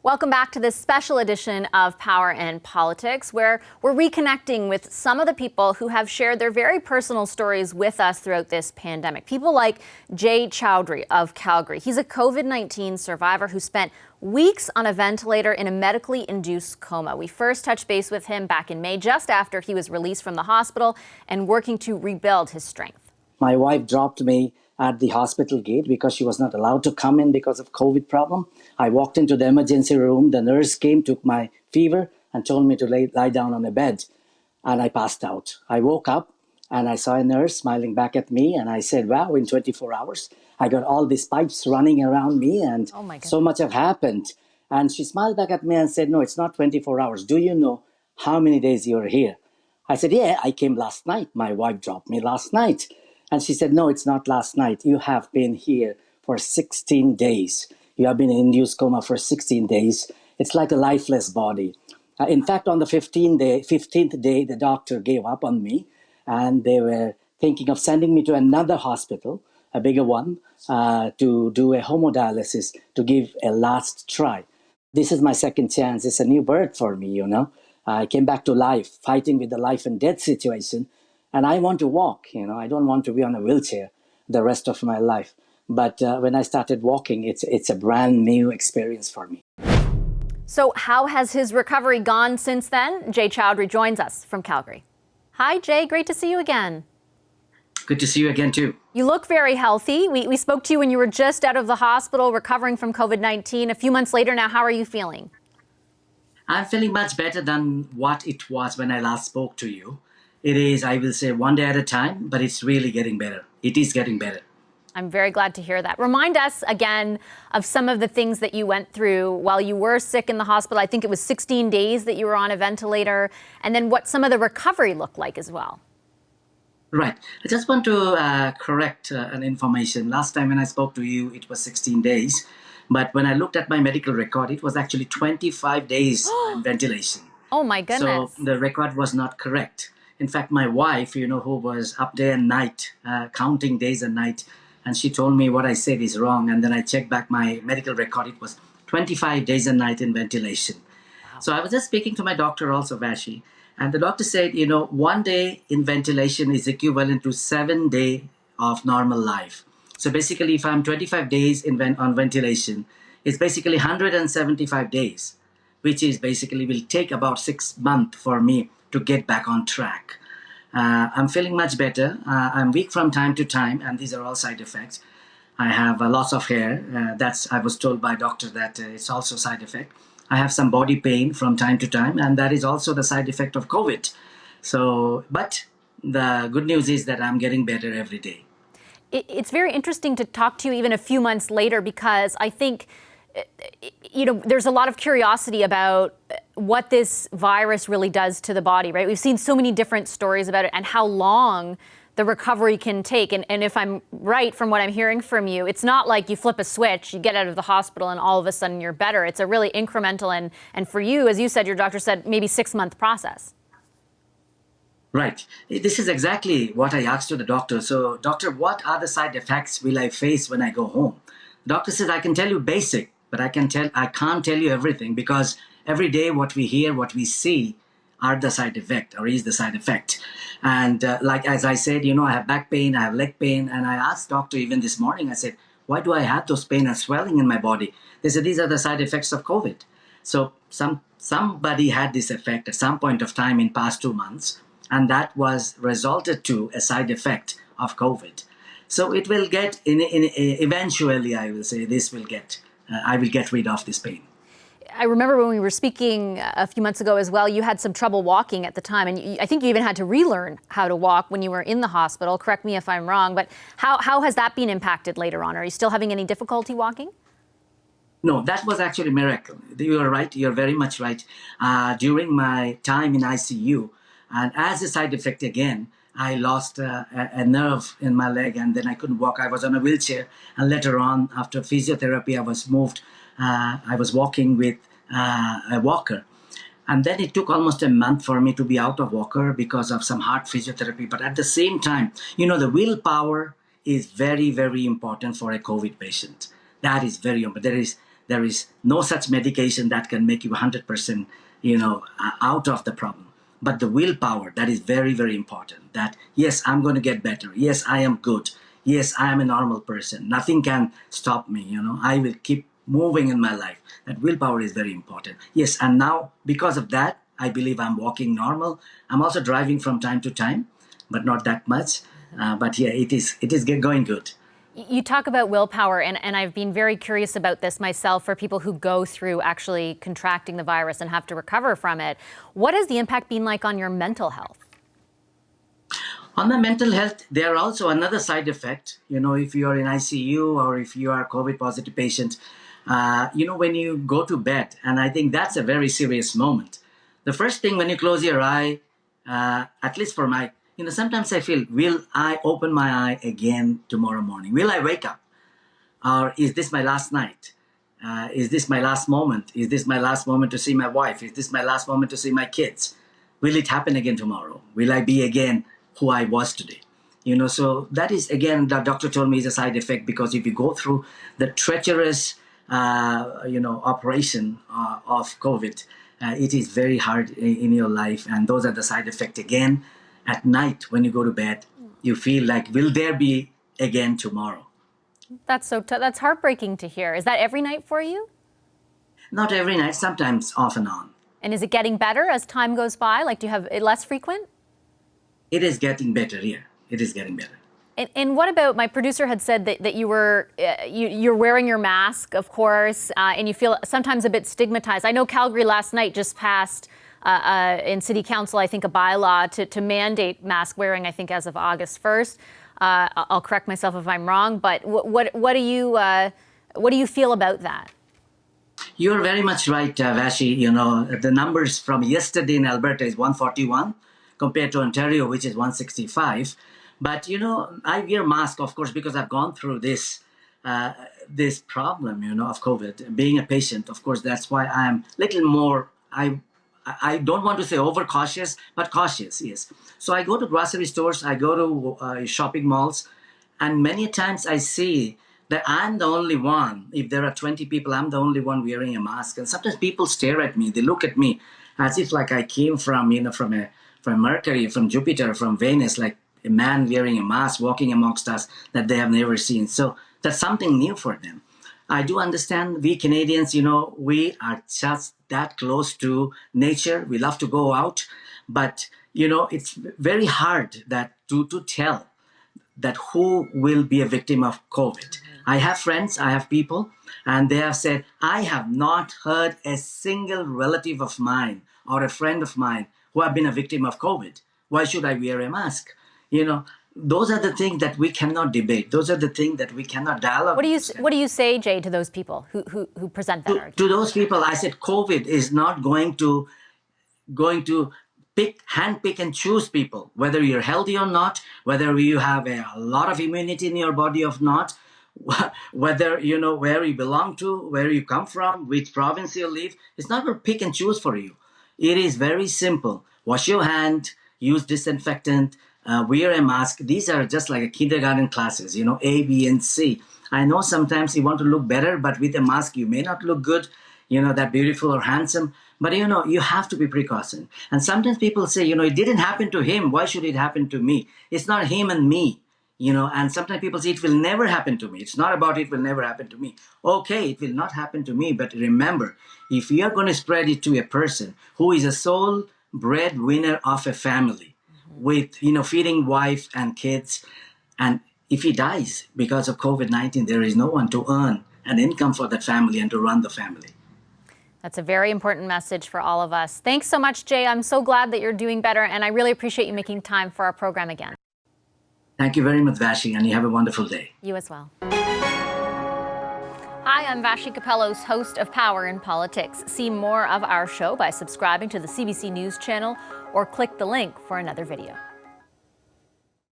Welcome back to this special edition of Power and Politics, where we're reconnecting with some of the people who have shared their very personal stories with us throughout this pandemic. People like Jay Chowdhury of Calgary. He's a COVID-19 survivor who spent weeks on a ventilator in a medically induced coma. We first touched base with him back in May, just after he was released from the hospital and working to rebuild his strength. My wife dropped me at the hospital gate because she was not allowed to come in because of COVID problem. I walked into the emergency room. The nurse came, took my fever and told me to lie down on a bed. And I passed out. I woke up and I saw a nurse smiling back at me. And I said, wow, in 24 hours, I got all these pipes running around me and so much have happened. And she smiled back at me and said, no, it's not 24 hours. Do you know how many days you're here? I said, yeah, I came last night. My wife dropped me last night. And she said, no, it's not last night. You have been here for 16 days. You have been in induced coma for 16 days. It's like a lifeless body. In fact, on the 15th day, the doctor gave up on me. And they were thinking of sending me to another hospital, a bigger one, to do a hemodialysis, to give a last try. This is my second chance. It's a new birth for me, you know. I came back to life, fighting with the life and death situation. And I want to walk, you know, I don't want to be on a wheelchair the rest of my life. But when I started walking, it's a brand new experience for me. So how has his recovery gone since then? Jay Chowdhury joins us from Calgary. Hi, Jay. Great to see you again. Good to see you again, too. You look very healthy. We spoke to you when you were just out of the hospital recovering from COVID-19. A few months later now, how are you feeling? I'm feeling much better than what it was when I last spoke to you. It is, I will say, one day at a time, but it's really getting better. It is getting better. I'm very glad to hear that. Remind us again of some of the things that you went through while you were sick in the hospital. I think it was 16 days that you were on a ventilator, and then what some of the recovery looked like as well. Right. I just want to correct an information. Last time when I spoke to you, it was 16 days. But when I looked at my medical record, it was actually 25 days on ventilation. Oh, my goodness. So the record was not correct. In fact, my wife, you know, who was up day and night, counting days and night, and she told me what I said is wrong. And then I checked back my medical record. It was 25 days and night in ventilation. Wow. So I was just speaking to my doctor also, Vashi, and the doctor said, you know, 1 day in ventilation is equivalent to 7 days of normal life. So basically, if I'm 25 days on ventilation, it's basically 175 days, which is basically will take about 6 months for me to get back on track. I'm feeling much better. I'm weak from time to time, and these are all side effects. I have a loss of hair. I was told by doctor that it's also side effect. I have some body pain from time to time, and that is also the side effect of COVID. So, but the good news is that I'm getting better every day. It's very interesting to talk to you even a few months later, because I think, you know, there's a lot of curiosity about what this virus really does to the body, right? We've seen so many different stories about it and how long the recovery can take. And if I'm right from what I'm hearing from you, it's not like you flip a switch, you get out of the hospital and all of a sudden you're better. It's a really incremental and for you, as you said, your doctor said, maybe 6-month process. Right. This is exactly what I asked to the doctor. So, doctor, what are the side effects will I face when I go home? The doctor said, I can tell you basic, but I can't tell you everything, because every day what we hear, what we see are the side effect, or is the side effect. And like as I said, you know, I have back pain, I have leg pain, and I asked doctor even this morning, I said, why do I have those pain and swelling in my body? They said, these are the side effects of COVID. So somebody had this effect at some point of time in past 2 months, and that was resulted to a side effect of COVID. So it will get, eventually I will say, I will get rid of this pain. I remember when we were speaking a few months ago as well, you had some trouble walking at the time, and I think you even had to relearn how to walk when you were in the hospital. Correct me if I'm wrong, but how has that been impacted later on? Are you still having any difficulty walking? No, that was actually a miracle. You are right. You're very much right. During my time in ICU, and as a side effect again, I lost a nerve in my leg, and then I couldn't walk. I was on a wheelchair, and later on, after physiotherapy, I was moved. I was walking with a walker. And then it took almost a month for me to be out of walker because of some heart physiotherapy. But at the same time, you know, the willpower is very, very important for a COVID patient. That is very important. There is no such medication that can make you 100%, out of the problem. But the willpower, that is very, very important. That, yes, I'm going to get better. Yes, I am good. Yes, I am a normal person. Nothing can stop me, I will keep moving in my life. That willpower is very important. Yes, and now because of that, I believe I'm walking normal. I'm also driving from time to time, but not that much. But yeah, it is going good. You talk about willpower, and I've been very curious about this myself for people who go through actually contracting the virus and have to recover from it. What has the impact been like on your mental health? On the mental health, there are also another side effect. If you are in ICU or if you are a COVID positive patient, when you go to bed, and I think that's a very serious moment. The first thing when you close your eye, at least for my, sometimes I feel, will I open my eye again tomorrow morning? Will I wake up? Or is this my last night? Is this my last moment? Is this my last moment to see my wife? Is this my last moment to see my kids? Will it happen again tomorrow? Will I be again who I was today? So that is, again, the doctor told me is a side effect, because if you go through the treacherous, operation of COVID, it is very hard in your life. And those are the side effects. Again, at night when you go to bed, you feel like, will there be again tomorrow? That's that's heartbreaking to hear. Is that every night for you? Not every night, sometimes off and on. And is it getting better as time goes by? Like, do you have it less frequent? It is getting better, yeah. It is getting better. And what about, my producer had said that you were you're wearing your mask, of course, and you feel sometimes a bit stigmatized. I know Calgary last night just passed in City Council, I think, a bylaw to mandate mask wearing, I think, as of August 1st. I'll correct myself if I'm wrong, but what do you feel about that? You're very much right, Vashi. The numbers from yesterday in Alberta is 141 compared to Ontario, which is 165. But, I wear mask, of course, because I've gone through this problem, of COVID. Being a patient, of course, that's why I'm a little more, I don't want to say overcautious, but cautious, yes. So I go to grocery stores, I go to shopping malls, and many times I see that I'm the only one. If there are 20 people, I'm the only one wearing a mask. And sometimes people stare at me, they look at me as if like I came from Mercury, from Jupiter, from Venus, like a man wearing a mask, walking amongst us that they have never seen. So that's something new for them. I do understand we Canadians, we are just that close to nature. We love to go out, but, it's very hard that to tell that who will be a victim of COVID. I have friends, I have people, and they have said, I have not heard a single relative of mine or a friend of mine who have been a victim of COVID. Why should I wear a mask? Those are the things that we cannot debate. Those are the things that we cannot dialogue. What do you say, Jay, to those people who present that argument? To those people, I said, COVID is not going to handpick and choose people, whether you're healthy or not, whether you have a lot of immunity in your body or not, whether where you belong to, where you come from, which province you live. It's not going to pick and choose for you. It is very simple. Wash your hand, use disinfectant, wear a mask. These are just like a kindergarten classes, A, B, and C. I know sometimes you want to look better, but with a mask, you may not look good, that beautiful or handsome. But, you have to be precaution. And sometimes people say, it didn't happen to him. Why should it happen to me? It's not him and me, and sometimes people say it will never happen to me. It's not about it will never happen to me. Okay, it will not happen to me. But remember, if you are going to spread it to a person who is a sole breadwinner of a family, with, feeding wife and kids. And if he dies because of COVID-19, there is no one to earn an income for that family and to run the family. That's a very important message for all of us. Thanks so much, Jay. I'm so glad that you're doing better, and I really appreciate you making time for our program again. Thank you very much, Vashi, and you have a wonderful day. You as well. Hi, I'm Vashi Capellos, host of Power in Politics. See more of our show by subscribing to the CBC News channel or click the link for another video.